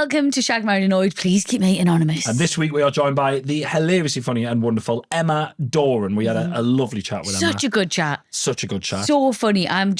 welcome to Shagged Married Annoyed. Please keep me anonymous. And this week we are joined by the hilariously funny and wonderful Emma Doran. We had a lovely chat with Emma. Such a good chat. Such a good chat. So funny. I'm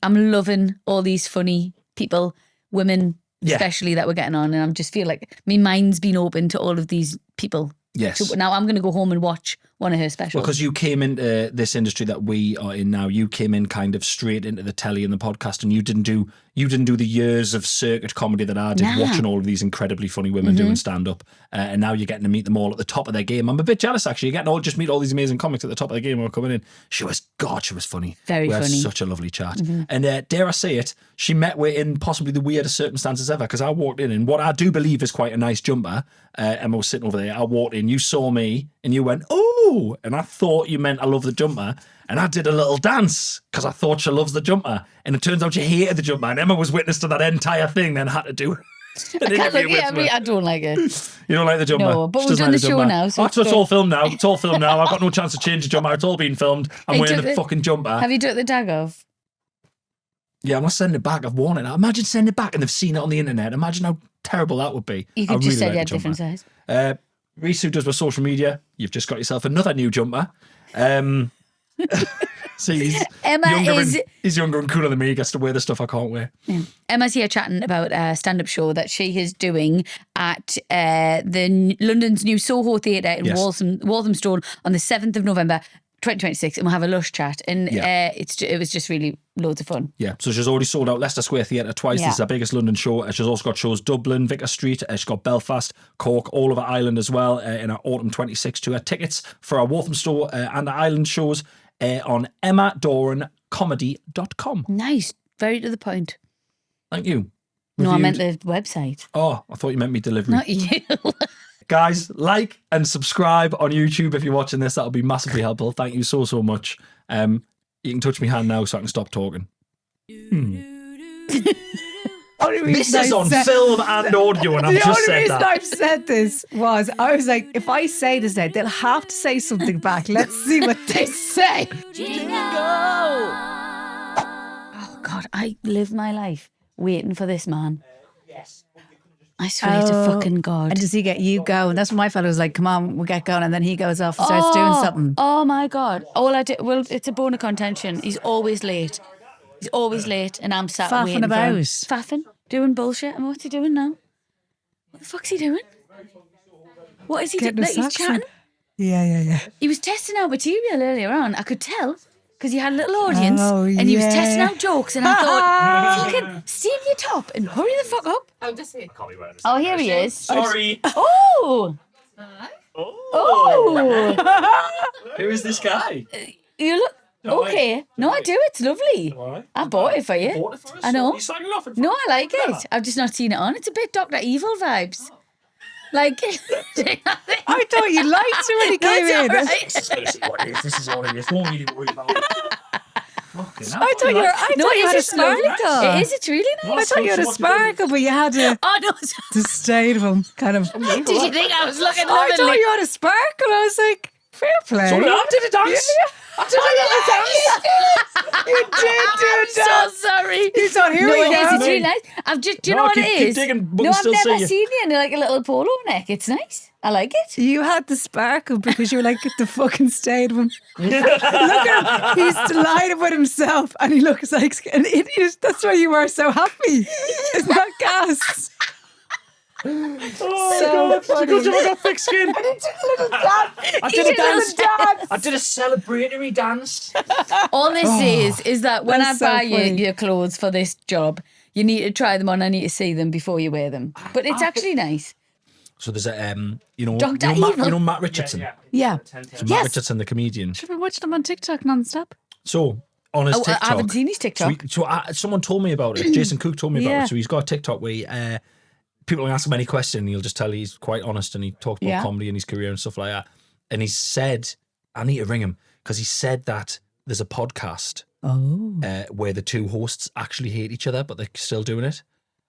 loving all these funny people, women especially, that we're getting on, and I just feel like my mind's been open to all of these people. Yes. So now I'm going to go home and watch one of her specials. Well, because you came into this industry that we are in now, you came in kind of straight into the telly and the podcast, and you didn't do the years of circuit comedy that I did, watching all of these incredibly funny women doing stand up, and now you're getting to meet them all at the top of their game. I'm a bit jealous actually. You're getting to just meet all these amazing comics at the top of the game when we're coming in. She was funny. Very funny. We had such a lovely chat, and dare I say it, she met me in possibly the weirdest circumstances ever, because I walked in what I do believe is quite a nice jumper. Emma was sitting over there. I walked in, you saw me, and you went, "Oh!" And I thought you meant I love the jumper. And I did a little dance because I thought she loves the jumper. And it turns out she hated the jumper. And Emma was witness to that entire thing, then had to do it. I don't like it. You don't like the jumper? No, but we've done the show now. So it's all filmed now. It's all filmed now. I've got no chance to change the jumper. It's all been filmed. I'm wearing the fucking jumper. Have you took the tag off? Yeah, I'm not sending it back. I've worn it. Imagine sending it back and they've seen it on the internet. Imagine how terrible that would be. You could just say you had different size. Reese, who does my social media, you've just got yourself another new jumper. See, he's younger and cooler than me. He gets to wear the stuff I can't wear. Yeah. Emma's here chatting about a stand-up show that she is doing at London's new Soho Theatre in Walthamstow on the 7th of November 2026, and we'll have a lush chat, and it was just really loads of fun. Yeah, so she's already sold out Leicester Square Theatre twice. This is her biggest London show. She's also got shows Dublin, Vicar Street, she's got Belfast, Cork, all over Ireland as well in her autumn 26 tour. Tickets for our Walthamstow and the Ireland shows on emmadorancomedy.com. Nice, very to the point. Thank you. No, I meant the website. Oh, I thought you meant me delivery. Not you. Guys, like and subscribe on YouTube if you're watching this. That'll be massively helpful. Thank you so much. You can touch my hand now so I can stop talking. This is on film and audio, and I've just said that. The only reason I've said this was, I was like, if I say this now, they'll have to say something back. Let's see what they say. Oh God, I live my life waiting for this man. Yes. I swear to fucking God. And does he get you going? That's when my fellow was like, come on, we'll get going. And then he goes off and starts doing something. Oh my God. All I do, well, it's a bone of contention. He's always late. He's always late, and I'm sat waiting about. for him. Faffing, doing bullshit. I mean, what's he doing now? What the fuck's he doing? What is he doing? Like, he's chatting. Yeah. He was testing out material earlier on. I could tell. Because he had a little audience and he was testing out jokes, and I thought, fucking steam your top and hurry the fuck up. Oh, just here. Oh, here he is. Sorry. Oh! Who is this guy? You look... Okay. No, I do. It's lovely. I bought it for you. I know. He's signing off. No, I like it. I've just not seen it on. It's a bit Dr. Evil vibes. Like... I thought you liked it when he came in. Right. This is basically what it is. This is all it is. Don't really worry about it. Fucking hell. I thought you had a sparkle. It is. It's really nice. I thought you had a sparkle, but you had to stay with him, kind of. Did you think I was looking I thought lovely? you had a sparkle. I was like, fair play. So I did a dance. I did a dance. You did do a dance. I'm so sorry. You thought, here we go. It's really nice. I've just, do you know what it is? Keep digging, but No, we'll I've still never see you. seen you in like a little polo neck. It's nice. I like it. You had the sparkle because you were like, get the fucking stayed with him. Look at him. He's delighted with himself, and he looks like an idiot. That's why you were so happy. Isn't that gas? Oh, so funny. I got thick skin. I did a little dance. I did a dance. I did a celebratory dance. All this is that when I That's so buy you funny. your clothes for this job, you need to try them on. I need to see them before you wear them. But it's actually nice. So there's a, Dr. Evil. Matt Richardson. Yeah. So Matt Richardson, the comedian. Should we watch them on TikTok non-stop? So on his TikTok. I haven't seen his TikTok. Someone told me about it. Jason Cook told me about Yeah. it. So he's got a TikTok where people can ask him any question and he'll just tell he's quite honest, and he talks about comedy and his career and stuff like that. And he said, I need to ring him, because he said that there's a podcast where the two hosts actually hate each other, but they're still doing it.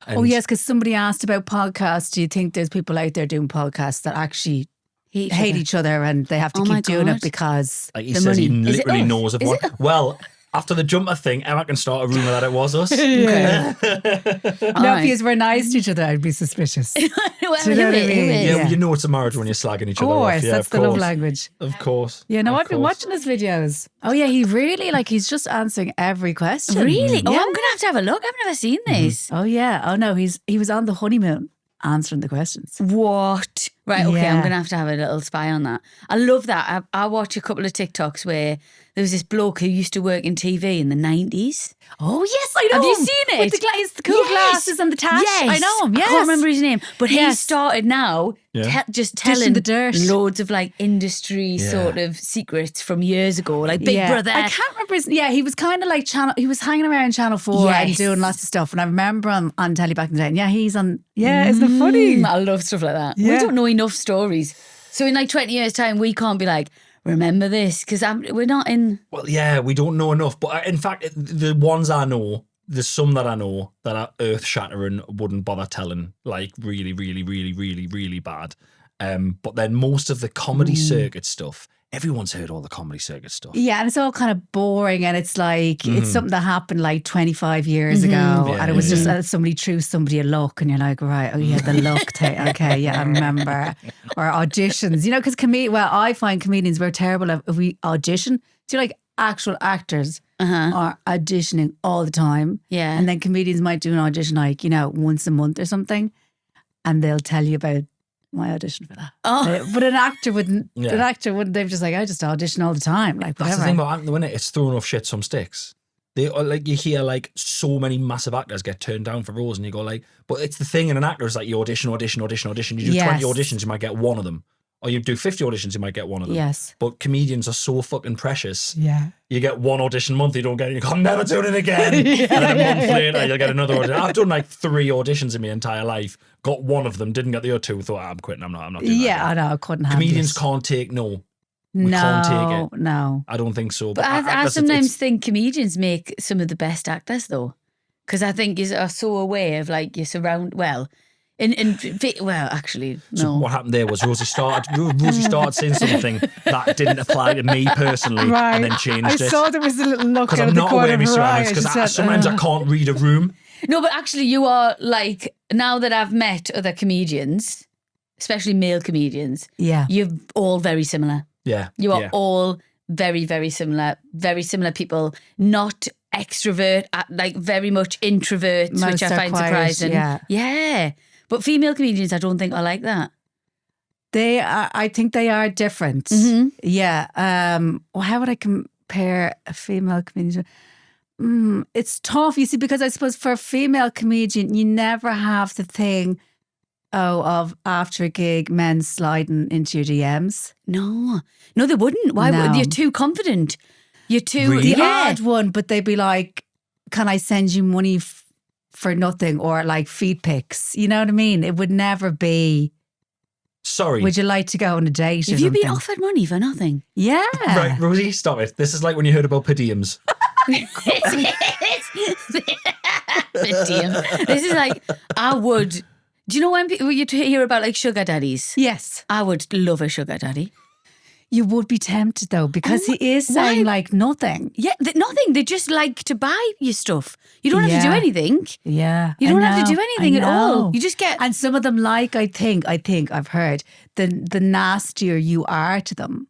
And yes, because somebody asked about podcasts. Do you think there's people out there doing podcasts that actually hate each other and they have to keep doing it because like he the says money? he literally knows of one. Well, After the jumper thing, Emma can start a rumour that it was us. Yeah. All Now, right. if you were nice to each other, I'd be suspicious. Well, Do you know what I who mean? is? Yeah, Yeah. well, you know it's a marriage when you're slagging each Of other off. course, Yeah, that's of the love course. language. Of course. Yeah, no, Of I've been course. watching his videos. Oh yeah, he really he's just answering every question. Really? Oh, Yeah. I'm gonna have a look. I've never seen this. Oh yeah. Oh no, he was on the honeymoon answering the questions. What? Right, okay, Yeah. I'm going to have a little spy on that. I love that. I watch a couple of TikToks where there was this bloke who used to work in TV in the 90s. Oh yes, I know. Have you him. seen With it? the cool Yes. glasses and the tash. Yes. I know him. Yes. I can't remember his name. But he Yes. started now Yeah. just Dishing telling the dirt. loads of like industry Yeah. sort of secrets from years ago, like Big Yeah. Brother. I can't remember his. Yeah, he was kind of like he was hanging around Channel 4 and Yes. doing lots of stuff. And I remember him on telly back in the day. And yeah, he's on. Yeah, isn't it funny? I love stuff like that. We Yeah. don't know enough stories. So in like 20 years' time, we can't be like, remember this? Because we're not in... Well, yeah, we don't know enough. But in fact, the ones I know, there's some that I know that are earth-shattering, wouldn't bother telling, like really, really, really, really, really bad. But then most of the comedy circuit stuff, everyone's heard all the comedy circuit stuff. Yeah, and it's all kind of boring, and it's like it's something that happened like 25 years ago, Yeah, and it was yeah, just somebody threw somebody a look, and you're like, right, oh yeah, the look, okay, yeah, I remember. Or auditions, you know, because I find comedians we're terrible if we audition. Do you like actual actors are auditioning all the time? Yeah. and then comedians might do an audition like once a month or something, and they'll tell you about my audition for that. But an actor wouldn't. Yeah. An actor wouldn't. They're just like, I just audition all the time. Like That's whatever. the thing about acting, isn't it? It's throwing off shit some sticks. They like you hear like so many massive actors get turned down for roles, and you go like, but it's the thing in an actor is like you audition. You do 20 auditions, you might get one of them, or you do 50 auditions, you might get one of them. Yes. But comedians are so fucking precious. Yeah. You get one audition a month, you don't get it, you can't never do it again. And then a month later, you'll get another audition. I've done like 3 auditions in my entire life, got one of them, didn't get the other 2, thought, I'm quitting, I'm not doing that Yeah, I again. know. I couldn't have Comedians this. can't take no. We can't take it. No. I don't think so. But I actors, sometimes think comedians make some of the best actors, though, because I think you are so aware of like your surround. Well, actually, no. So what happened there was Rosie started saying something that didn't apply to me personally, Right. and then changed I it. saw there was a little look Because out I'm of the not corner aware of of my her eye. surroundings, I because just said, sometimes I can't read a room. No, but actually, you are like, now that I've met other comedians, especially male comedians, Yeah. you're all very similar. Yeah. You are yeah. all very, very similar people, not extrovert, like very much introverts, Most which I are find quiet, surprising. yeah. Yeah. But female comedians, I don't think are like that. They are, I think they are different. Mhm. Yeah. Well, how would I compare a female comedian? It's tough, you see, because I suppose for a female comedian, you never have the thing, of after a gig, men sliding into your DMs. No, they wouldn't. Why No. would you're too confident? You're too Really? The yeah. odd one, but they'd be like, can I send you money for nothing, or like feed pics? You know what I mean? It would never be, Sorry. would you like to go on a date or Have you been something? offered money for nothing? Yeah. Right, Rosie, stop it. This is like when you heard about per diems. This is like, I would. Do you know when you hear about like sugar daddies? Yes. I would love a sugar daddy. You would be tempted though, because he is saying like nothing. Yeah, nothing. They just like to buy you stuff. You don't have to do Yeah. anything. Yeah. You I don't have to know, do anything I at all. know. You just get. And some of them like, I think I've heard, the nastier you are to them.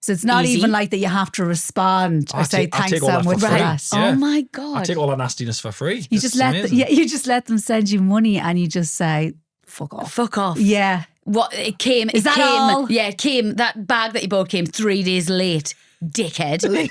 So it's not Easy. even like that you have to respond or I say take- I thanks take all so that for much for free. that. Yeah. Oh my I god! take all that nastiness for free. You This just is amazing. you just let them send you money, and you just say fuck off. Fuck off. Yeah. What it came? Is that all? Yeah, it came. That bag that you bought came 3 days late, dickhead. And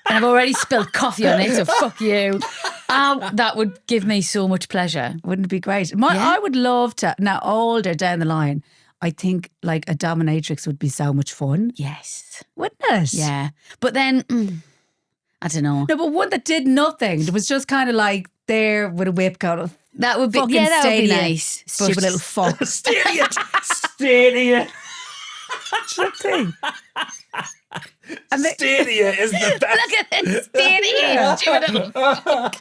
I've already spilled coffee on it, so fuck you. That would give me so much pleasure. Wouldn't it be great? Yeah. I would love to, now older down the line, I think like a dominatrix would be so much fun. Yes. Wouldn't it? Yeah. But then, I don't know. No, but one that did nothing. It was just kind of like there with a whip going, That would be, fucking yeah, that would be stadia. nice. stupid But- little fuck. Stadia. thing. And they, Stadia is the best. Look at this stadia. Stupid little fuck.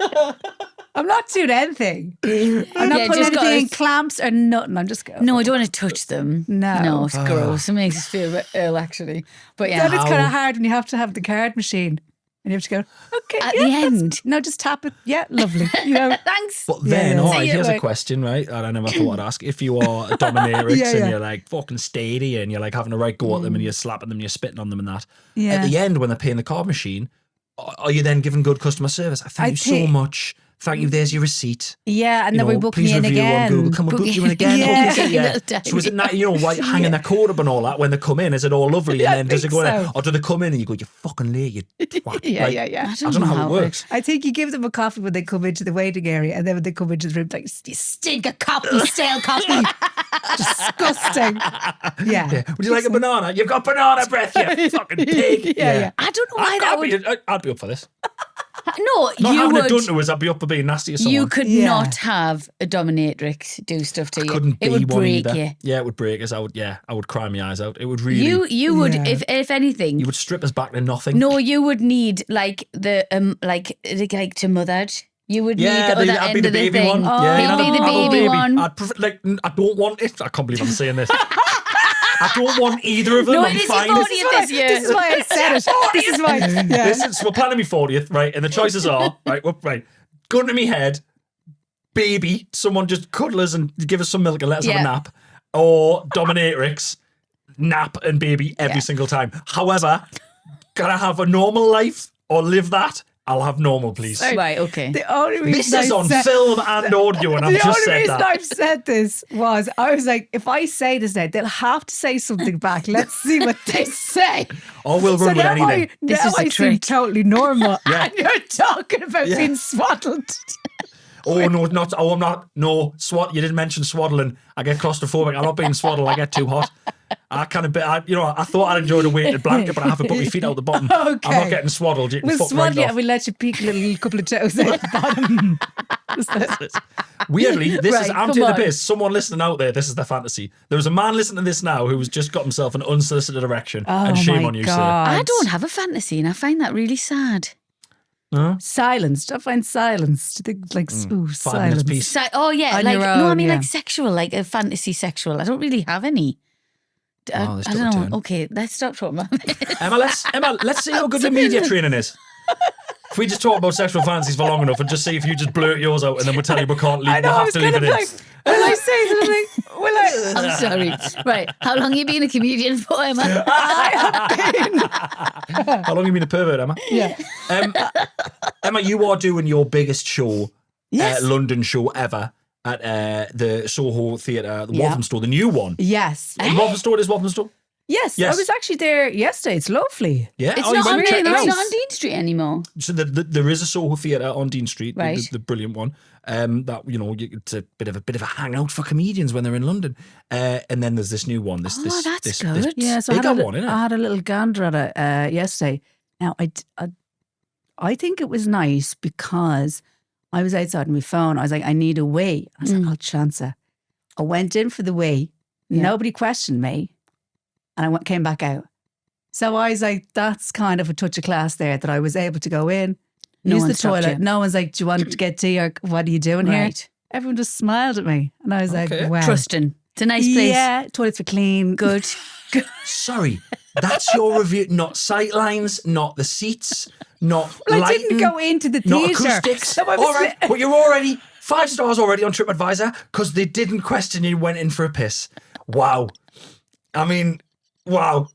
I'm not doing anything. I'm not Yeah, putting just anything in gotta- clamps or nothing. I'm just going. No, I don't want to touch them. No. it's gross. It makes us feel a bit ill, actually. But yeah. Then it's How- kind of hard when you have to have the card machine. And you have to go, okay. At yeah, the that's- end. No, just tap it. Yeah, lovely. You know, Thanks. But then, yeah. all See right, you, here's a right. question, right? That I never thought I'd ask. If you are a dominatrix Yeah, and yeah. you're like fucking steady and you're like having a right go at them and you're slapping them, you're spitting on them and that. Yeah. At the end, when they're paying the card machine, are you then giving good customer service? Thank I you so think- much. Thank you. There's your receipt. yeah, and then we book please me in review again. on Google. Can we book you in again? Yeah. Okay, Your little So is it not, like hanging their coat up and all that when they come in? Is it all lovely? Yeah, And I then does it think go in? so. Or do they come in and you go, you fucking lay, you twat. Yeah, Like, yeah. I I don't know how it works. I think you give them a coffee when they come into the waiting area, and then when they come into the room, like, you stink of coffee, stale coffee. Disgusting. Yeah. Would you like a banana? You've got banana breath, you fucking pig. Yeah. I don't know why that would. I'd be up for this. No, Not you having it done would. to us, I'd be up for being nasty as someone. You could Yeah. not have a dominatrix do stuff to you. Couldn't it be would one break either. you. Yeah, it would break us. I would cry my eyes out. It would really. You would, Yeah. if anything. You would strip us back to nothing. No, you would need like the like to Mothered. You would need Yeah, the other I'd be end the of the baby thing. one. Oh, Yeah, he'd be the adult baby one. I'd prefer, I don't want it. I can't believe I'm saying this. I don't want either of them. No, I'm it is fine. your 40th this year. This is why I said it. This is why. Yeah. Listen, so we're planning my 40th, right? And the choices are, right, gun to me head, baby, someone just cuddle us and give us some milk and let us have a Yeah. nap, or dominatrix, nap and baby every single time. However, gotta have a normal life or live that, I'll have normal, please. Right, okay. The only reason This is I on said- film and audio, and I've The just only said reason that. I've said this was I was like, if I say this now, they'll have to say something back. Let's see what they say. Or we'll run with now anything. This now is the I seem trick. totally normal. Yeah. And you're talking about Yeah. being swaddled. Oh no, not. Oh, I'm not. No, You didn't mention swaddling. I get claustrophobic. I'm not being swaddled. I get too hot. I kind of bit. I thought I'd enjoy the weighted blanket, but I have to put my feet out the bottom. I'm Okay. not getting swaddled. You can We'll fuck swaddle right you off. and we'll let you peek a little couple of toes out the bottom. Weirdly, this is. Right, I'm come taking the on. piss. Someone listening out there, this is their fantasy. There was a man listening to this now who's just got himself an unsolicited erection, and shame my on you, God. I don't have a fantasy, and I find that really sad. Silenced. I find silenced. Like, ooh, 5 minutes silence. piece. Oh yeah, On like your no, I own, mean yeah. like sexual, like a fantasy sexual. I don't really have any. Oh, this I took a don't know. turn. Okay, let's stop talking about it. Emma, let's see how good your media training is. If we just talk about sexual fantasies for long enough and just see if you just blurt yours out and then we'll tell you we can't leave, I know, we'll I have was to leave kind it of in. like, will I say something? Will I? I'm sorry. Right, how long you been a comedian for, Emma? How long have you been a pervert, Emma? Yeah. Emma, you are doing your biggest show, Yes. London show ever at the Soho Theatre, the Yeah. Walthamstow, the new one. Yes. Walthamstow, it is Walthamstow? Yes. Yes. I was actually there yesterday. It's lovely. Yeah? It's you not went on and checked Dean, it it's out? not on Dean Street anymore. So there is a Soho Theatre on Dean Street, Right. the brilliant one. That it's a bit of a hangout for comedians when they're in London. And then there's this new one. This that's good. Yeah, so I bigger had, one, innit? I had a little gander at it yesterday. Now, I think it was nice because I was outside on my phone. I was like, I need a wee. I was like, I'll chance it. I went in for the wee. Yeah. Nobody questioned me. And came back out. So I was like, that's kind of a touch of class there that I was able to go in, No use one the stopped toilet. you. No one's like, do you want to get tea or what are you doing here? Right. Everyone just smiled at me. And I was Okay. like, wow. Trusting. It's a nice place. Yeah, toilets were clean. Good. Sorry, that's your review. Not sight lines, not the seats, not Well, I lighting, didn't go into the not theatre. acoustics. So I was- All right, but you're already 5 stars already on TripAdvisor because they didn't question you went in for a piss. Wow. I mean, wow.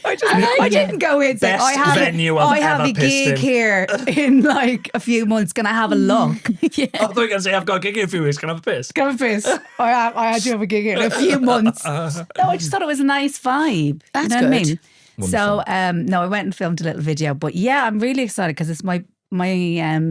I didn't go in saying, Best I have, venue I've I have ever a pissed gig in." here in like a few months. Can I have a look? I thought you were going to say, I've got a gig in a few weeks. Can I have a piss? Come and piss. I do have a gig here in a few months. No, I just thought it was a nice vibe. That's you know What I good. mean? So, no, I went and filmed a little video. But yeah, I'm really excited because it's my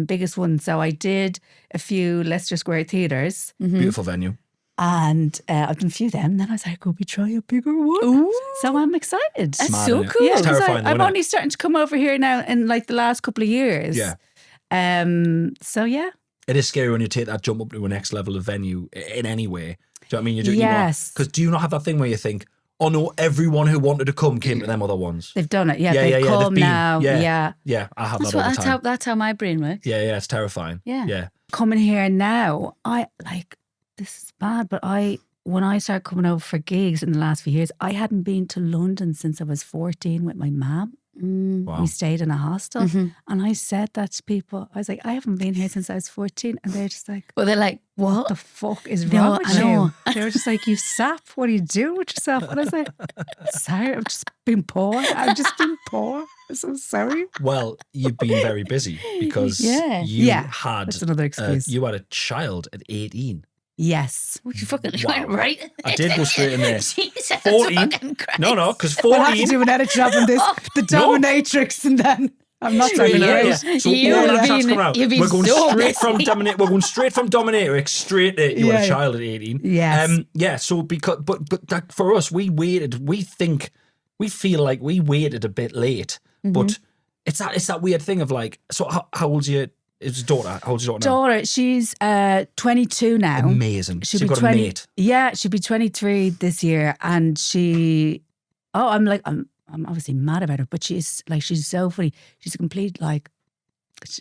biggest one. So I did a few Leicester Square theatres. Beautiful venue. And I've done a few of them. Then I was like, could we try a bigger one? So I'm excited. That's Mad, so innit? cool. Yeah, It's because terrifying, though, I'm innit? only starting to come over here now in like the last couple of years. Yeah. So yeah. It is scary when you take that jump up to a next level of venue in any way. Do you know what I mean? Yes. Because do you not have that thing where you think, oh no, everyone who wanted to come came to them other ones? They've done it. Yeah, Yeah, they've yeah, yeah, come they've been. now. Yeah. Yeah. Yeah, I have That's, that all the that's, time. how, that's how my brain works. Yeah, it's terrifying. Yeah. Yeah. Coming here now, this is bad, but when I started coming over for gigs in the last few years, I hadn't been to London since I was 14 with my mum. Wow. We stayed in a hostel. And I said that to people. I was like, I haven't been here since I was 14. And they're just like, Well, they're like, what the fuck is wrong with I know. you? They were just like, you sap, what are you doing with yourself? And I was like, sorry, I've just been poor. I'm so sorry. Well, you've been very busy because you had that's another excuse. you had a child at 18. Yes. well, you fucking Wow. right. I did go straight in there. Jesus 14. fucking Christ. No, because We'll have to 14. do an edit job on this. The dominatrix, and then I'm not Straight saying in there, it. yeah. So You've all that been- chat's come out. you've been We're going so straight from busy. We're going straight from dominatrix straight to you had a Yeah. child at 18. Yes. Yeah. So because but that, for us, we waited. We feel like we waited a bit late, but it's that weird thing of like. So how old's your? It's daughter. How old's your daughter now? Daughter, she's 22 now. Amazing. She'll She be got 20. a mate. Yeah, she'll be 23 this year, and I'm obviously mad about her, but she's so funny. She's a complete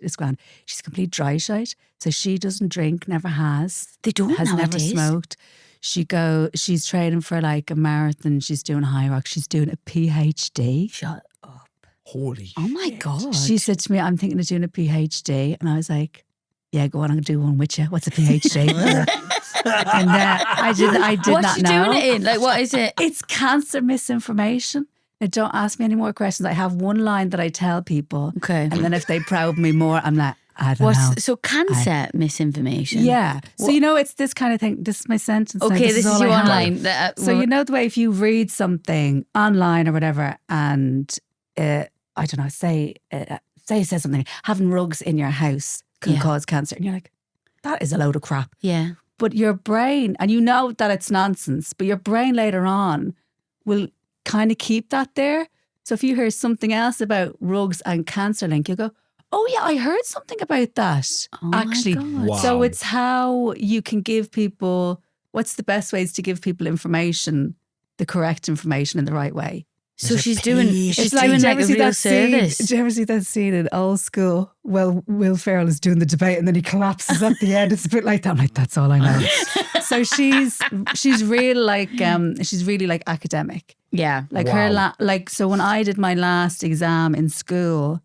it's grand. She's a complete dry shite. So she doesn't drink, never has. They don't has nowadays. never smoked. She's training for like a marathon. She's doing high rock. She's doing a PhD. Shut up. Holy. Oh my God. She said to me, I'm thinking of doing a PhD. And I was like, yeah, go on, I'm going to do one with you. What's a PhD? And I did What's not she know. doing it in? Like, what is it? It's cancer misinformation. Now, don't ask me any more questions. I have one line that I tell people. Okay. And then if they probe me more, I'm like, I don't know. So cancer misinformation? Yeah. So, it's this kind of thing. This is my sentence. now. Okay, this is all you I have. online. So you know the way if you read something online or whatever, and I don't know, say it says something, having rugs in your house can cause cancer, and you're like, that is a load of crap. Yeah. But your brain, and you know that it's nonsense, but your brain later on will kind of keep that there. So if you hear something else about rugs and cancer link, you go, oh yeah, I heard something about that. Oh my actually. God. Wow. So it's how you can give people, what's the best ways to give people information, the correct information in the right way. So There's a she's doing page. she's It's doing do you like ever a see real that scene- service. Do you ever see that scene in Old School? Well, Will Ferrell is doing the debate and then he collapses at the end. It's a bit like that. I'm like, that's all I know. So she's really like academic. Yeah. Like Wow. so when I did my last exam in school,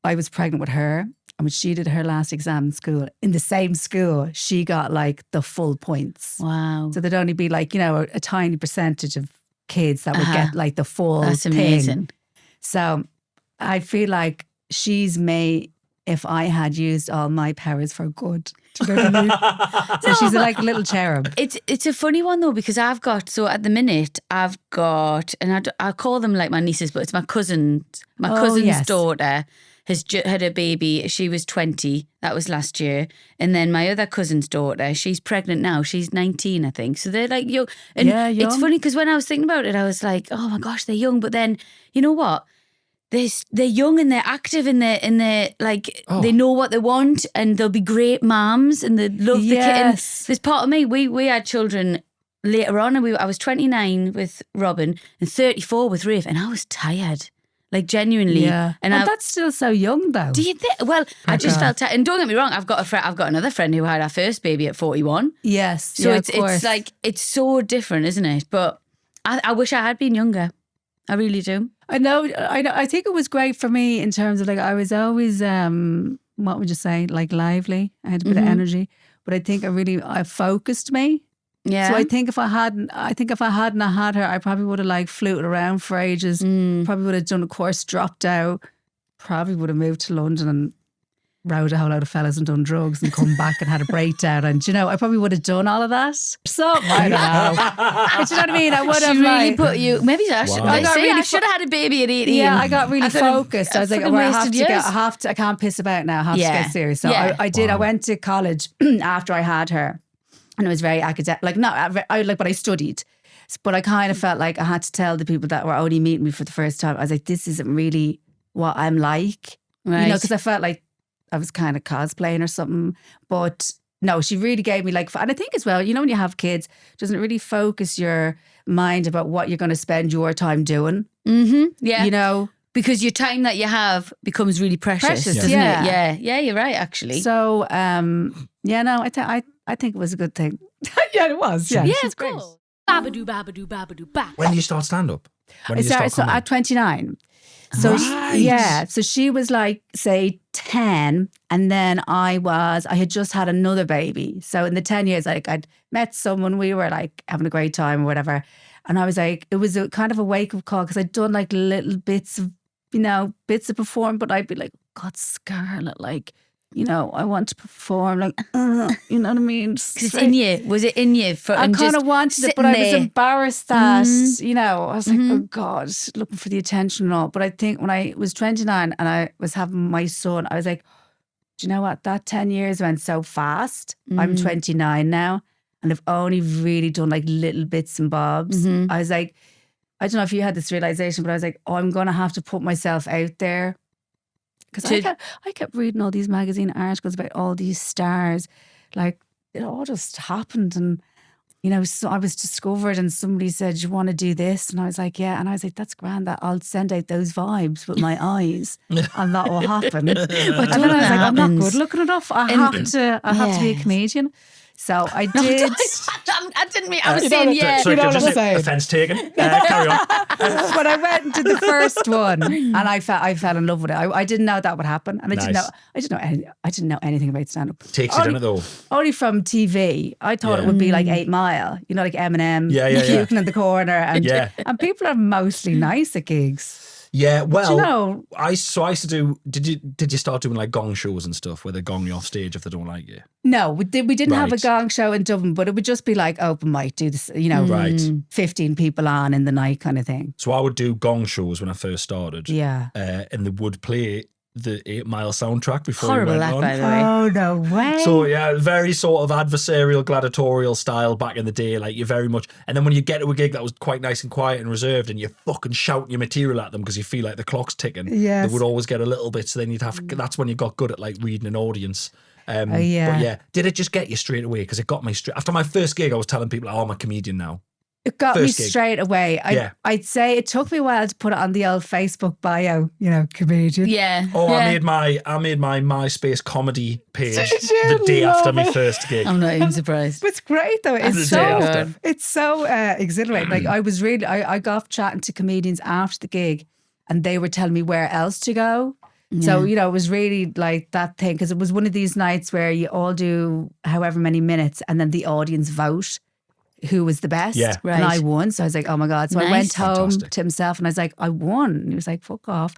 I was pregnant with her. And when she did her last exam in school, in the same school, she got like the full points. Wow. So there'd only be like, a tiny percentage of kids that would get like the full That's thing. amazing. So I feel like she's me if I had used all my powers for good. Do you know what I mean? So she's like a little cherub. It's a funny one though, because at the minute I've got, and I call them like my nieces, but it's my cousin's yes. daughter has had a baby. She was 20. That was last year. And then my other cousin's daughter, she's pregnant now. She's 19, I think. So they're like young. And young. it's funny because when I was thinking about it, I was like, oh my gosh, they're young. But then, you know what? They're young and they're active and they're like, they know what they want and they'll be great moms and they love the kid. And there's part of me, we had children later on and I was 29 with Robin and 34 with Rafe and I was tired. Like genuinely, Yeah. and that's still so young though. do you think? Well, I just felt tired. And don't get me wrong, I've got another friend who had her first baby at 41. Yes. So yeah, it's of course. like it's so different, isn't it? But I wish I had been younger. I really do. I know. I think it was great for me in terms of like I was always what would you say, like lively. I had a bit of energy, but I think I focused me. Yeah. So I think if I hadn't had her, I probably would have like fluted around for ages. Probably would have done a course, dropped out. Probably would have moved to London and rowed a whole lot of fellas and done drugs and come back and had a breakdown. And I probably would have done all of that. So I don't know. But you know what I mean? I would She have really like, put you. Maybe I should. Wow. I should have had a baby at 18. yeah, I got really I could have- focused. I was like, fucking well, wasted years. I can't piss about now. I have to Yeah. get serious. So Yeah. I did. I Wow. went to college after I had her, and it was very academic. But I studied. But I kind of felt like I had to tell the people that were only meeting me for the first time. I was like, this isn't really what I'm like, Right. because I felt like I was kind of cosplaying or something. But no, she really gave me and I think as well, when you have kids, doesn't really focus your mind about what you're going to spend your time doing. Yeah. Because your time that you have becomes really precious, doesn't yeah. it? Yeah. Yeah, you're right, actually. So, I think it was a good thing. Yeah, it was. Yeah, yeah, she's of great. course. Babadoo, babadoo, babadoo, ba. When do you start stand up? When I did you start started comedy? at 29. So Right. so she was like, say 10, and then I had just had another baby. So in the 10 years, like I'd met someone, we were like having a great time or whatever. And I was like, it was a kind of a wake up call because I'd done like little bits of, bits of perform, but I'd be like, God, Scarlett, like, I want to perform, like, you know what I mean? It's in you. Was it in you? I kind of wanted it, but I was embarrassed that, I was like, oh God, looking for the attention and all. But I think when I was 29 and I was having my son, I was like, do you know what? That 10 years went so fast. I'm 29 now and I've only really done like little bits and bobs. I was like, I don't know if you had this realization, but I was like, oh, I'm going to have to put myself out there. Because I kept reading all these magazine articles about all these stars. Like, it all just happened. And, so I was discovered and somebody said, you want to do this? And I was like, yeah. And I was like, that's grand. That I'll send out those vibes with my eyes and that will happen. And then I was like, I'm not good looking enough. I have to be a comedian. So I did. I didn't mean, I was saying, yeah. Sorry, You know what I'm just saying? offence taken. Carry on. But I went and did the first one, and I fell in love with it. I didn't know that would happen, and I didn't know anything about stand up. Takes you, doesn't it, though? Only from TV. I thought it would be like 8 Mile, like Eminem, puking in the corner, and people are mostly nice at gigs. Yeah, well, Do I used to do. Did you start doing like gong shows and stuff where they gong you off stage if they don't like you? No, we didn't have a Right. gong show in Dublin, but it would just be like open mic, do this, Right. 15 people on in the night kind of thing. So I would do gong shows when I first started. Yeah. And they would play the 8 Mile soundtrack before Horrible you that, went on. by the way. Oh, no way. So yeah, very sort of adversarial, gladiatorial style back in the day. Like you're very much, and then when you get to a gig that was quite nice and quiet and reserved, and you're fucking shouting your material at them because you feel like the clock's ticking. Yes. They would always get a little bit. So then you'd have. That's when you got good at like reading an audience. Yeah. But yeah, did it just get you straight away? Because it got me straight after my first gig. I was telling people, "Oh, I'm a comedian now." It got me First gig. straight away. I'd say it took me a while to put it on the old Facebook bio, comedian. Yeah. Oh, yeah. I made my MySpace comedy page Did you? the day after my Love it. first gig. I'm not even surprised. But it's great though. And the day after. It's so exhilarating. Like I got off chatting to comedians after the gig and they were telling me where else to go. So, it was really like that thing because it was one of these nights where you all do however many minutes and then the audience vote who was the best. Yeah. Right. And I won. So I was like, oh my God. So I went Nice. home Fantastic. to himself and I was like, I won. And he was like, fuck off.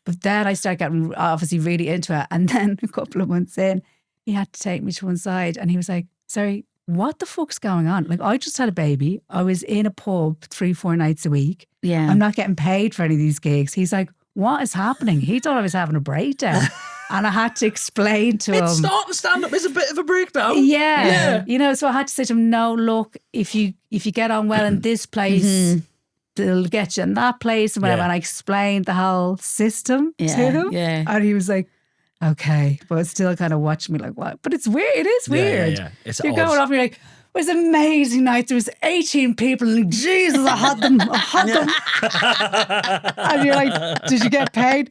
But then I started getting obviously really into it. And then a couple of months in, he had to take me to one side and he was like, sorry, what the fuck's going on? Like, I just had a baby. I was in a pub 3-4 nights a week. Yeah. I'm not getting paid for any of these gigs. He's like, what is happening? He thought I was having a breakdown. And I had to explain to him. Starting stand up is a bit of a breakdown. Yeah. So I had to say to him, no, look, if you get on well in this place, they'll get you in that place and whatever. Yeah. And I explained the whole system to him. Yeah. And he was like, okay. But still kind of watching me like, what? But it's weird. It is weird. Yeah. It's You're odd. going off and you're like, it was an amazing night. There was 18 people and Jesus, I had them. And you're like, did you get paid?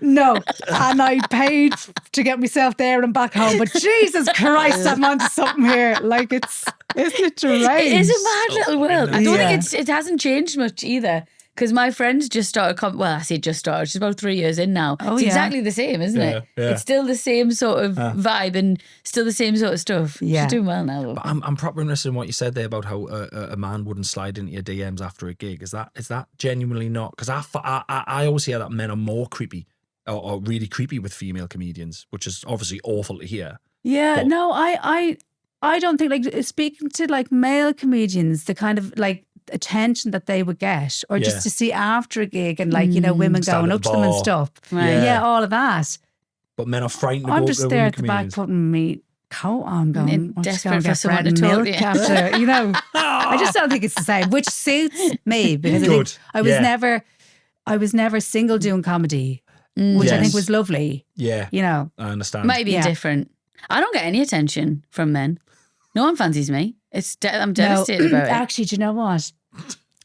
No. And I paid to get myself there and back home. But Jesus Christ, I'm onto something here. Like isn't it strange? It is a mad little world. I don't Yeah. think it hasn't changed much either. Because my friends just started, I say just started, she's about 3 years in now. Oh, it's yeah. exactly the same, isn't it? Yeah. It's still the same sort of vibe and still the same sort of stuff. Yeah. She's doing well now. Though. But I'm proper interested in what you said there about how a man wouldn't slide into your DMs after a gig. Is that genuinely not? Because I always hear that men are more creepy or really creepy with female comedians, which is obviously awful to hear. Yeah, But- no, I don't think, like, speaking to like male comedians, the kind of like attention that they would get, or Yeah. just to see after a gig and like, women Stand going at up the to them and bar. stuff. Right. Yeah, all of that. But men are frightened to I'm go just to there women at the back comedians. putting me coat on going, "I'll just go Desperate and for get someone bread to and talk milk to you." after, I just don't think it's the same, which suits me because I Good. think I was never single doing comedy, which I Yes. think was lovely, Yeah, I understand. Might be Yeah. different. I don't get any attention from men. No one fancies me. I'm devastated about it. Actually, do you know what?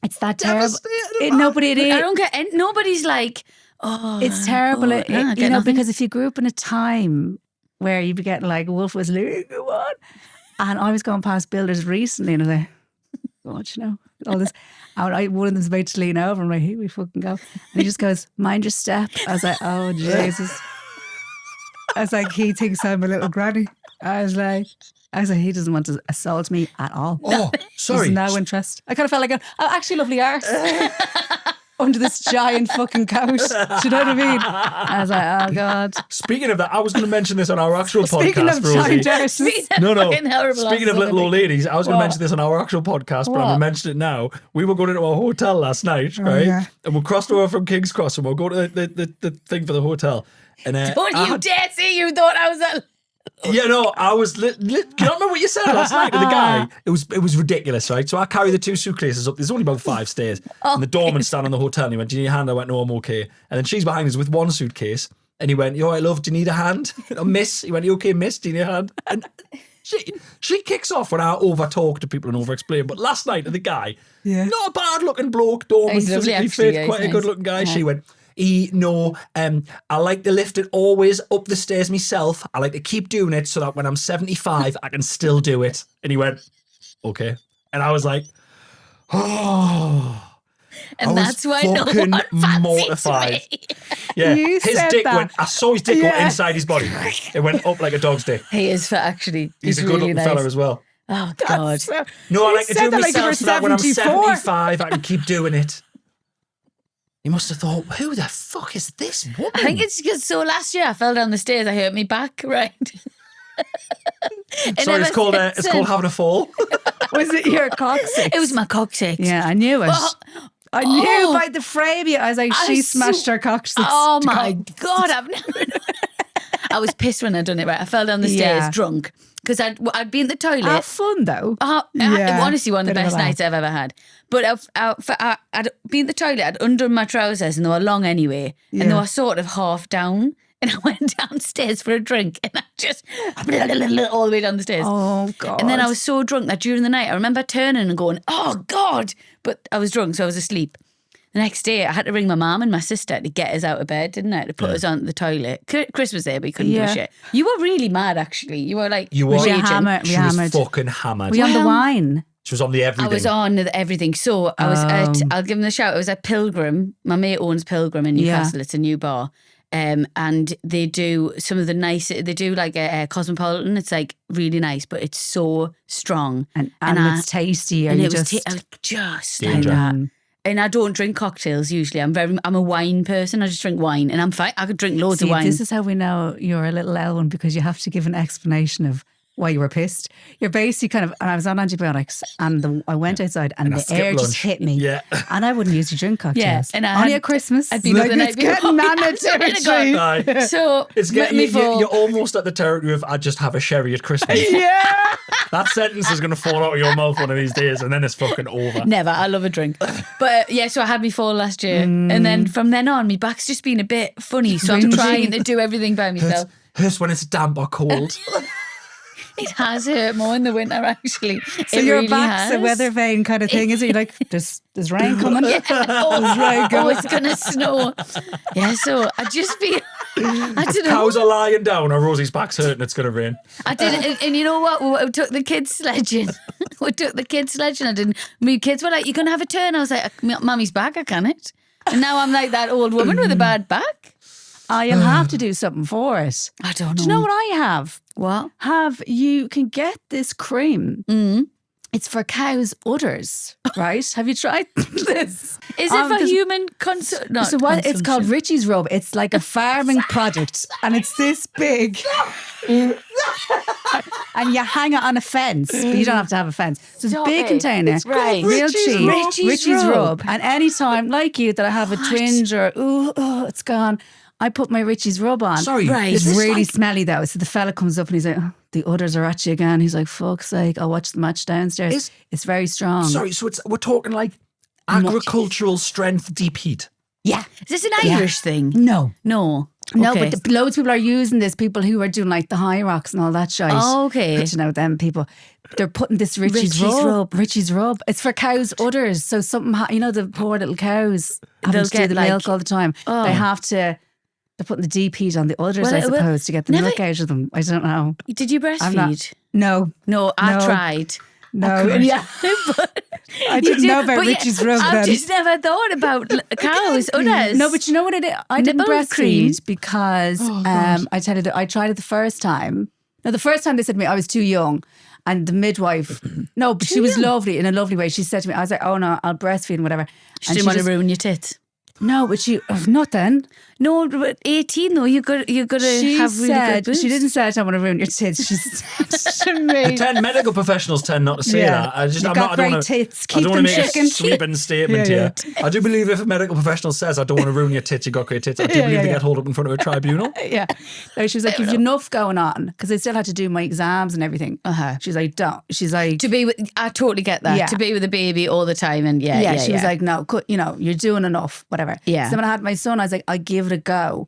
It's that terrible. Devastated Nobody it I is. don't get nobody's like, oh, It's terrible, oh, I get nothing. because if you grew up in a time where you'd be getting like Wolf was like, go on. And I was going past builders recently and I was like, God, all this. And one of them's about to lean over. I'm like, here we fucking go. And he just goes, mind your step. I was like, oh, Jesus. I was like, he thinks I'm a little granny. I was like, he doesn't want to assault me at all. Oh, sorry. There's no interest. I kind of felt like, actually lovely arse. Under this giant fucking couch. Do you know what I mean? I was like, oh God. Speaking of that, I was going to mention this on our actual Speaking podcast, of Rosie. giant arses. Speaking of little old ladies, I was going to mention this on our actual podcast, but I'm going to mention it now. We were going into a hotel last night, right? Yeah. And we crossed over from King's Cross and we'll go to the thing for the hotel. And don't you dare say you thought I was a... Yeah, no, I was. Can you remember what you said last night to the guy? It was ridiculous, right? So I carry the 2 suitcases up. There's only about 5 stairs, and the doorman's standing in the hotel. And he went, "Do you need a hand?" I went, "No, I'm okay." And then she's behind us with 1 suitcase, and he went, "You all right, love? Do you need a hand?" "Miss." He went, "You okay, miss? Do you need a hand?" And she kicks off when I over talk to people and over explain. But last night, the guy, not a bad looking bloke, doorman, physically fit, quite a good looking guy. She went, I like to lift it always up the stairs myself. I like to keep doing it so that when I'm 75, I can still do it. And he went, okay. And I was like, oh. And that's why no one mortified. Yeah, his dick went. I saw his dick go inside his body. It went up like a dog's dick. He is actually. He's a good looking fella as well. Oh God! No, I like to do it myself so that when I'm 75, I can keep doing it. He must have thought, who the fuck is this woman? I think it's because last year I fell down the stairs. I hurt me back, right? Sorry, it's called having a fall. Was it your coccyx? It was my coccyx. Yeah, I knew it. I knew by the frame. I was like, she smashed her coccyx. Oh my God, I was pissed when I'd done it, right? I fell down the stairs drunk because I'd been in the toilet. How fun though. Honestly, one of the best nights I've ever had. But I'd been in the toilet, I'd undone my trousers and they were long anyway. And they were sort of half down. And I went downstairs for a drink and I just all the way down the stairs. Oh God. And then I was so drunk that during the night I remember turning and going, oh God. But I was drunk, so I was asleep. The next day I had to ring my mum and my sister to get us out of bed, didn't I? To put us on the toilet. Chris was there, but he couldn't do shit. You were really mad, actually. You were like, she was hammered. fucking hammered. Were you on the wine? She was on the everything. I was on the everything. So I was I'll give him the shout. I was at Pilgrim. My mate owns Pilgrim in Newcastle. It's a new bar. And they do some of the nice, they do like a Cosmopolitan. It's like really nice, but it's so strong. And it's tasty. And it was just like that. And I don't drink cocktails usually. I'm a wine person. I just drink wine and I'm fine. I could drink loads of wine. This is how we know you're a little L one, because you have to give an explanation of why you were pissed. You're basically kind of, and I was on antibiotics and I went outside and the air just hit me. Yeah. And I wouldn't usually drink cocktails. Yeah. And only at Christmas. I'd been up the night before. Nana territory. So it's getting you're almost at the territory of I just have a sherry at Christmas. Yeah. That sentence is going to fall out of your mouth one of these days and then it's fucking over. Never. I love a drink. But so I had me fall last year. And then from then on, my back's just been a bit funny. So I'm trying to do everything by myself. Hurts when it's damp or cold. It has hurt more in the winter, actually. So your back's a weather vane kind of thing, is it? You're like, there's rain coming. There's rain coming. It's going to snow. Yeah, so I just feel... I don't know. Cows are lying down or Rosie's back's hurting, it's going to rain. I did, and you know what? We took the kids sledging. My kids were like, you're going to have a turn. I was like, Mummy's back, I can't. And now I'm like that old woman with a bad back. You'll have to do something for it. I don't know. Do you know what I have? What? You can get this cream. It's for cows' udders, right? Have you tried this? Is it for human consumption? So what? It's called Richie's Rub. It's like a farming product and it's this big. And you hang it on a fence, but you don't have to have a fence. So it's a big container, it's right. real cheap. Richie's Rub. And anytime, like you, that I have a twinge or it's gone, I put my Richie's Rub on. Sorry, right. It's really smelly though. So the fella comes up and he's like, the udders are at you again. He's like, fuck's sake, I'll watch the match downstairs. It's very strong. Sorry, so we're talking like agricultural strength deep heat. Yeah. Is this an Irish thing? No. Okay. But loads of people are using this. People who are doing like the high rocks and all that shit. Oh, okay. But you know, them people, they're putting this Richie's Rub. Richie's Rub. It's for cows' udders. So something, the poor little cows having to do the milk all the time. They have to. They're putting the deep heat on the udders, I suppose, to get the milk out of them. I don't know. Did you breastfeed? No. I tried. No. Yeah. I didn't know about But Richie's rub I've then. just never thought about cows, udders. No, but you know what it is? I didn't Nipple breastfeed cream. because God. I tell you that I tried it the first time. Now, the first time they said to me I was too young. And the midwife, no, but she was lovely in a lovely way. She said to me, I was like, oh no, I'll breastfeed and whatever. She didn't want to ruin your tits. No, but nothing. No, but 18 though, you got to She have really said, good boobs. she didn't say I don't want to ruin your tits. She said to me, Medical professionals tend not to say that. I You've don't got great wanna, tits. I Keep don't them want to make chicken. a sweeping statement here. I do believe if a medical professional says I don't want to ruin your tits, you got great tits, I do believe they get hauled up in front of a tribunal. Yeah. No, she was like, you've enough going on because I still had to do my exams and everything. She's like, don't. She's like, To be with, I totally get that. Yeah. To be with a baby all the time and she was like, no, you're doing enough, whatever. Yeah. So when I had my son, I was like, I give it a go.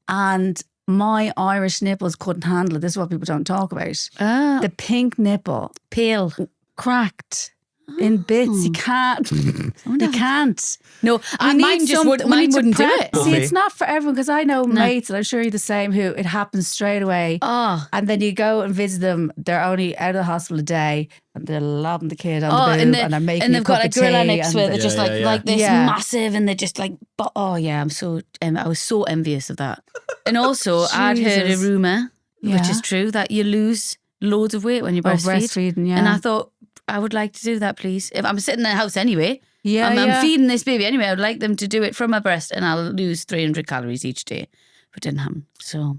And my Irish nipples couldn't handle it. This is what people don't talk about. The pink nipple pale. cracked in bits. You can't. You can't. No, mine just would, mine wouldn't do it. See, it's not for everyone because I know mates, and I'm sure you're the same, who it happens straight away. Oh. And then you go and visit them. They're only out of the hospital a day, and they're lobbing the kid on the boob, and they're making and they've a got cup like of tea, gorilla next where they're and just like this Yeah. massive, and they're just like, oh yeah, I'm so, I was so envious of that. And also, I'd heard a Jesus. rumour, which Yeah. is true, that you lose loads of weight when you breastfeed. breastfeeding, yeah. And I thought, I would like to do that, please. If I'm sitting in the house anyway, Yeah, I'm feeding this baby anyway, I would like them to do it from my breast, and I'll lose 300 calories each day. But didn't happen. So.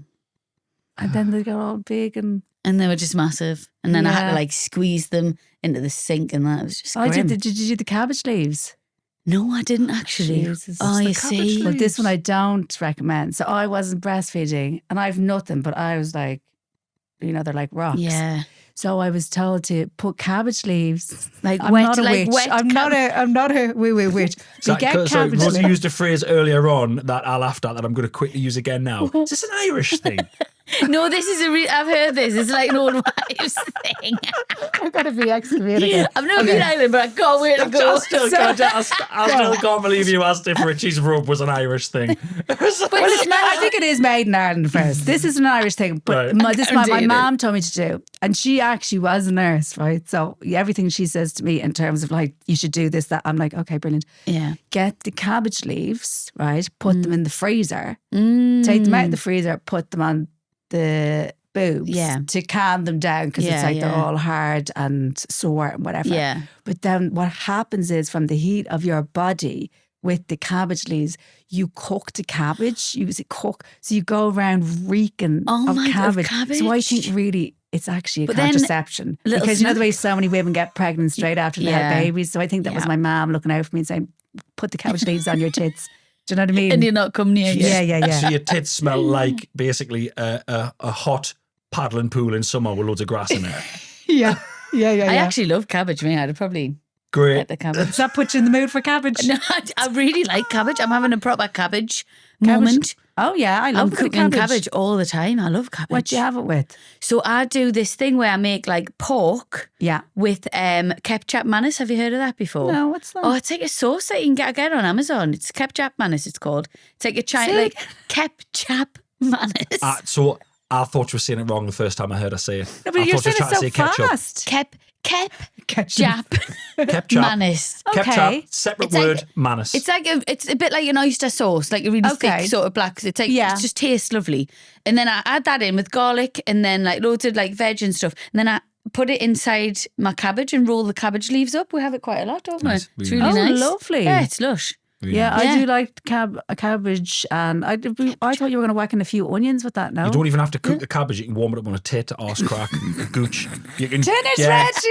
And then they got all big and And they were just massive. And then I had Yeah. to like squeeze them into the sink, and that was just I grim. did you do the cabbage leaves? No, I didn't actually. Jesus. Oh, The you cabbage see. leaves. Well, this one I don't recommend. So I wasn't breastfeeding and I've nothing, but I was like, they're like rocks. Yeah. So I was told to put cabbage leaves. Like I'm wet, not a like witch. wet I'm not a wee witch. You get So cabbage Rosie leaves. used a phrase earlier on that I laughed at that I'm going to quickly use again now. Is this an Irish thing? No, this is I've heard this. It's like an old wives thing. I've got to be excavated. I've never been Ireland, but I can't wait to go. I still can't believe you asked if Richie's rub was an Irish thing. Well, I think it is made in Ireland first. This is an Irish thing, but Right. this is what my mom told me to do, and she actually was a nurse, right? So everything she says to me in terms of like you should do this, that, I'm like, okay, brilliant. Yeah. Get the cabbage leaves, right? Put them in the freezer. Take them out of the freezer. Put them on the boobs to calm them down because it's like they're all hard and sore and whatever. Yeah. But then what happens is from the heat of your body with the cabbage leaves, you cook the cabbage. So you go around reeking of cabbage. So I think really it's actually a contraception because you know the way so many women get pregnant straight after they have babies. So I think that was my mom looking out for me and saying, put the cabbage leaves on your tits. Do you know what I mean? And you're not come near you. Yeah. So your tits smell like basically a hot paddling pool in summer with loads of grass in it. Yeah. I actually love cabbage, man. I'd probably Great. get the cabbage. Does that put you in the mood for cabbage? No, I really like cabbage. I'm having a proper cabbage moment. Oh yeah, I love I'm cooking cabbage all the time. I love cabbage. What do you have it with? So I do this thing where I make like pork with ketchup mayonnaise. Have you heard of that before? No, what's that? Oh, it's like a sauce that you can get on Amazon. It's ketchup mayonnaise, it's called. It's like a like ketchup mayonnaise. So I thought you were saying it wrong the first time I heard her say it. No, but I you're thought you saying were it trying to so say fast. Ketchup mayonnaise. Okay. Ketchup, separate It's like- word, mayonnaise. It's like it's a bit like an oyster sauce, like a really thick sort of black. It's like it just tastes lovely. And then I add that in with garlic and then like loads of like veg and stuff. And then I put it inside my cabbage and roll the cabbage leaves up. We have it quite a lot, don't we? Nice, It's really really nice. Lovely. Yeah, it's lush. Really Yeah, nice. I do like cabbage, and I thought you were going to whack in a few onions with that. No, You don't even have to cook the cabbage. You can warm it up on a tit, arse crack, gooch. You can Tennis Reggie.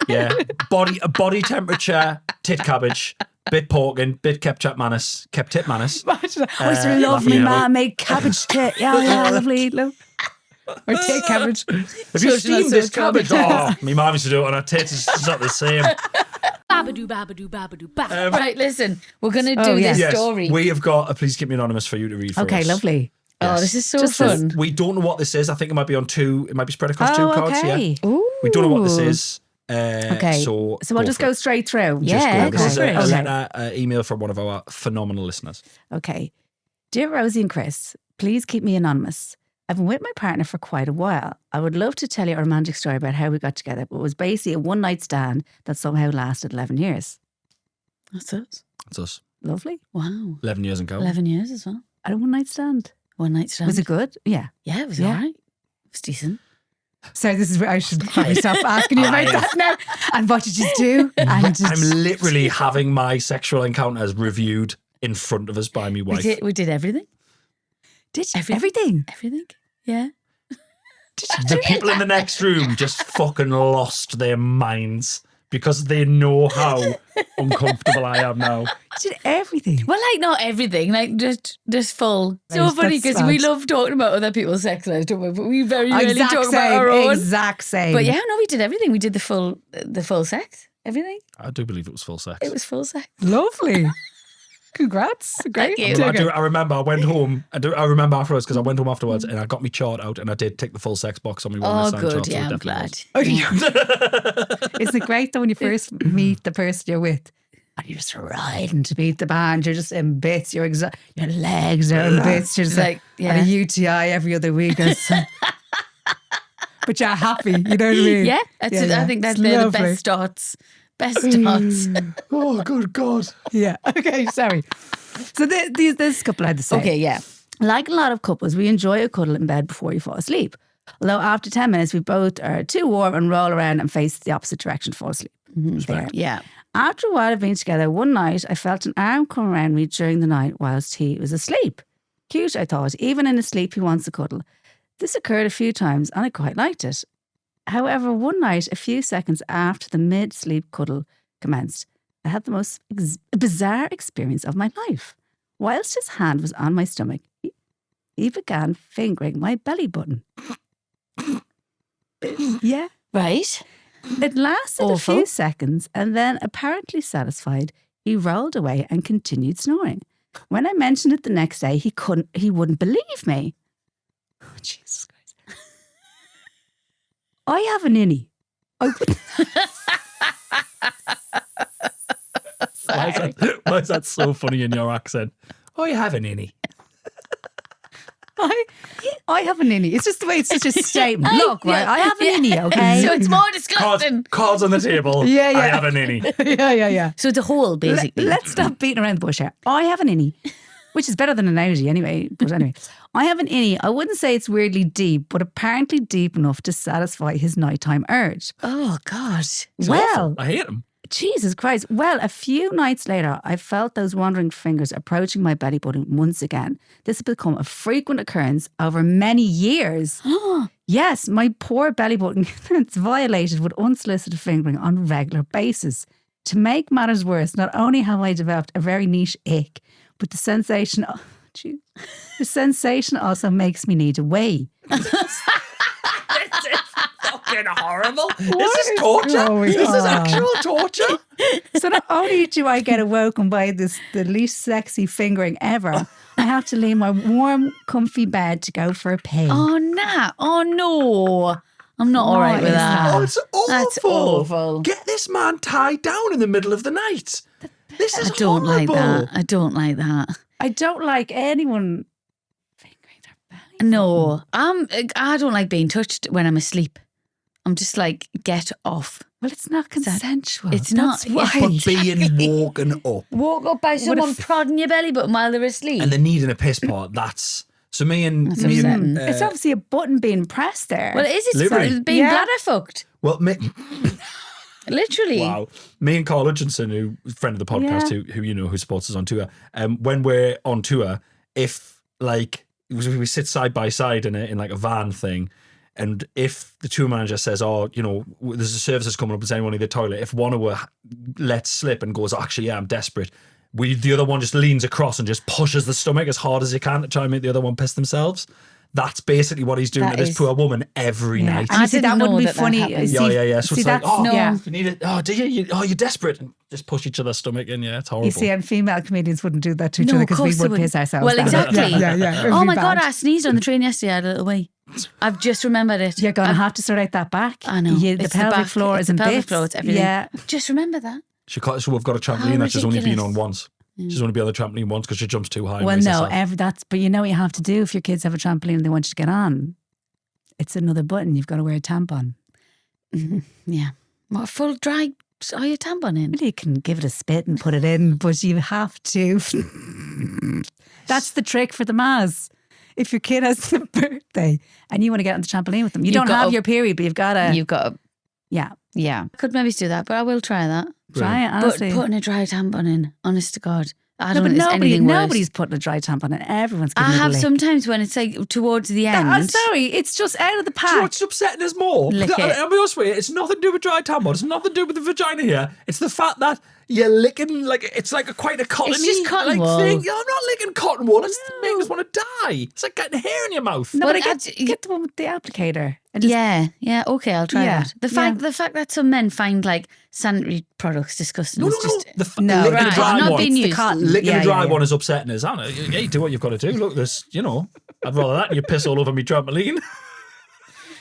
Yeah, body temperature, tit cabbage, bit pork and bit ketchup mayonnaise, kept tit mayonnaise. I used to love me mum made cabbage tit. Yeah, lovely. Or tit cabbage. Have you steamed this cabbage? Oh, my mum used to do it on her tits. It's not the same. Babadoo, babadoo, babadoo, ba. Right, listen, we're going to do yes. this story. We have got a Please Keep Me Anonymous for you to read for us. Okay, lovely. Oh, this is so Just fun. We don't know what this is. I think it might be on two. It might be spread across two cards. okay. Yeah. We don't know what this is. Okay. So we'll just go straight through. Yeah, This is a Okay. letter email from one of our phenomenal listeners. Okay. Dear Rosie and Chris, please keep me anonymous. I've been with my partner for quite a while. I would love to tell you a romantic story about how we got together, but it was basically a one-night stand that somehow lasted 11 years. That's us. That's us. Lovely. Wow. 11 years ago. 11 years as well. And a one-night stand. One night stand. Was it good? Yeah. Yeah, it was Yeah. all right. It was decent. So this is where I should probably stop asking you about that now. And what did you do? And I'm literally having my sexual encounters reviewed in front of us by my wife. We did everything. did you? Everything. Everything. Yeah. The people in the next room just fucking lost their minds because they know how uncomfortable I am now. You did everything. Well, like not everything, like just full. So Right, funny that's because we sad. love talking about other people's sex lives, don't we? But we very rarely Exact talk same. about our own. Exact same. But yeah, no, we did everything. We did the full sex, everything. I do believe it was full sex. It was full sex. Lovely. Congrats. Great. Thank you. I remember I went home. I remember afterwards because I went home afterwards and I got my chart out and I did tick the full sex box on my one Oh, night stand good. chart. So it Yeah, I'm definitely glad. was. Isn't it great though when you first meet the person you're with and you're just riding to beat the band, you're just in bits, your legs are in bits, you're just like yeah. a UTI every other week. But you're happy, you know what I mean? Yeah, Yeah, I think it's they're the lovely. best starts. Best starts. Oh, good God. Yeah. Okay, sorry. So this couple had the same. Okay, yeah. Like a lot of couples, we enjoy a cuddle in bed before you fall asleep. Although after 10 minutes, we both are too warm and roll around and face the opposite direction to fall asleep. There. Yeah. After a while of being together, one night I felt an arm come around me during the night whilst he was asleep. Cute, I thought. Even in his sleep, he wants a cuddle. This occurred a few times and I quite liked it. However, one night, a few seconds after the mid-sleep cuddle commenced, I had the most bizarre experience of my life. Whilst his hand was on my stomach, he began fingering my belly button. Yeah. Right. It lasted a few seconds and then, apparently satisfied, he rolled away and continued snoring. When I mentioned it the next day, he wouldn't believe me. Oh, Jesus Christ. I have an innie. Why is that so funny in your accent? Oh, you have an innie. I have an innie. It's just the way it's such a statement. Look, right, I have an innie, okay? So it's more disgusting. Cards on the table. Yeah. I have an innie. Yeah. So it's a hole, basically. Let's stop beating around the bush here. I have an innie, which is better than an outie anyway. But anyway, I have an innie. I wouldn't say it's weirdly deep, but apparently deep enough to satisfy his nighttime urge. Oh, God. Well, I hate him. Jesus Christ. Well, a few nights later, I felt those wandering fingers approaching my belly button once again. This has become a frequent occurrence over many years. Yes, my poor belly button gets violated with unsolicited fingering on a regular basis. To make matters worse, not only have I developed a very niche ick, but the sensation also makes me need a wee. Fucking horrible. This is torture. This is actual torture. So not only do I get awoken by the least sexy fingering ever, I have to leave my warm, comfy bed to go for a pee. Oh, nah. Oh, no. I'm not all right with that. Oh, it's awful. That's awful. Get this man tied down in the middle of the night. This is I don't like horrible. that. I don't like that. I don't like anyone fingering their belly. No, I don't like being touched when I'm asleep. I'm just like, get off. Well, it's not consensual. It's not. That's why. But being woken up Walk up by someone prodding your belly button while they're asleep. and then needing a piss part, that's... So me and... upsetting. It's obviously a button being pressed there. Well, is it Literally. being Yeah. bladder fucked? Well, Literally. wow. Me and Carl Hutchinson, who friend of the podcast, who you know, who supports us on tour. When we're on tour, if like we sit side by side in like a van thing, and if the tour manager says, "Oh, you know, there's a service that's coming up, is anyone in the toilet?" If one of us lets slip and goes, "Actually, yeah, I'm desperate," the other one just leans across and just pushes the stomach as hard as he can to try and make the other one piss themselves. That's basically what he's doing That to this is- poor woman every night. And you see, didn't that wouldn't know be that funny. happened. See- Yeah. So see, it's like, that's- oh, no. you need it. Oh, do you? Oh, you're desperate. And just push each other's stomach in. Yeah, it's horrible. You see, and female comedians wouldn't do that to each No, other of because we course they would wouldn't. piss ourselves. Well, down. exactly. Yeah. It would Oh be my bad. God, I sneezed on the train yesterday. I had a little wee. I've just remembered it. You're going to have to sort out that back. I know. The It's pelvic back, floor it's is the in pelvic bits. floor, it's everything. Yeah. Just remember that. So we've got a trampoline How that's just only been ridiculous. on once. She doesn't want to be on the trampoline once because she jumps too high. and Well, weighs no, herself. but you know what you have to do if your kids have a trampoline and they want you to get on? It's another button. You've got to wear a tampon. Yeah. What, full dry, are you tampon in? You can give it a spit and put it in, but you have to. That's the trick for the Maz. If your kid has a birthday and you want to get on the trampoline with them, you don't have your period, but you've got to. You've got to. Yeah. Yeah. I could maybe do that, but I will try that. Try it, honestly. But putting a dry tampon in, honest to God. I No, don't but think there's anything worse. nobody's putting a dry tampon in. Everyone's giving I it a have lick. sometimes when it's like towards the end. Sorry, it's just out of the Do you know pack. what's upsetting us more? Lick it. I'll be honest with you, it's nothing to do with dry tampon. It's nothing to do with the vagina here. It's the fact that you're licking, like, it's like quite a cottony just cotton wool. thing. You're not licking cotton wool. It's making us want to die. It's like getting hair in your mouth. No, Well, but get the one with the applicator. And just, Yeah, okay, I'll try Yeah, that. The fact that some men find like sanitary products disgusting No, is no, just the No, licking right, the dry I'm not one. being It's the used. cotton. Licking Yeah, the dry yeah, one is upsetting us. I know. Hey, do what you've got to do. Look, there's, I'd rather that than you piss all over me trampoline.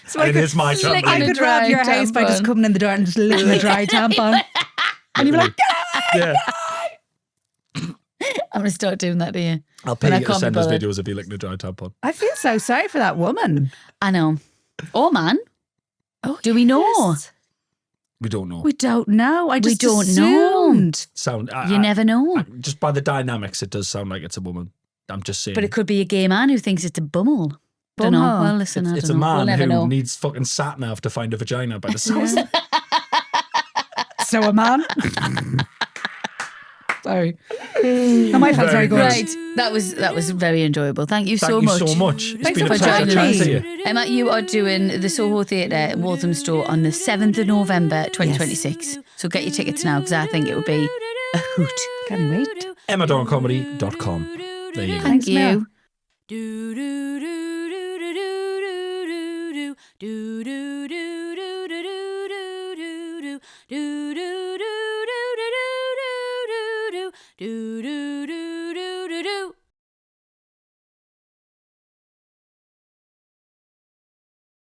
So And it is my Licking trampoline. I a could dry rob your house by just tampon. coming in the door and just licking a dry tampon. And you'd be like, Yeah. I'm gonna start doing that to you. I'll pay When I you to can't be send us bothered. videos of you licking a dry tampon. I feel so sorry for that woman. I know. Oh man. Oh, Do we know? yes. We don't know. We don't know. I just don't know. assumed. Sound. You never know. Just by the dynamics, it does sound like it's a woman. I'm just saying. But it could be a gay man who thinks it's a bummel. Don't know. Bumhole. Well, listen, I It's don't a know. man We'll never who know. needs fucking sat nav to find a vagina by the sounds. So a man. Sorry. No, my felt very good. Right, that was very enjoyable. Thank you so much. Thank you so much. It's Thanks been a for pleasure joining chatting me. to you. Emma, you are doing the Soho Theatre in Walthamstow on the 7th of November 2026. So get your tickets now because I think it would be a hoot. Can't wait. EmmaDoranComedy.com. There you go. Thank you. Mel. do do do do do do do do do do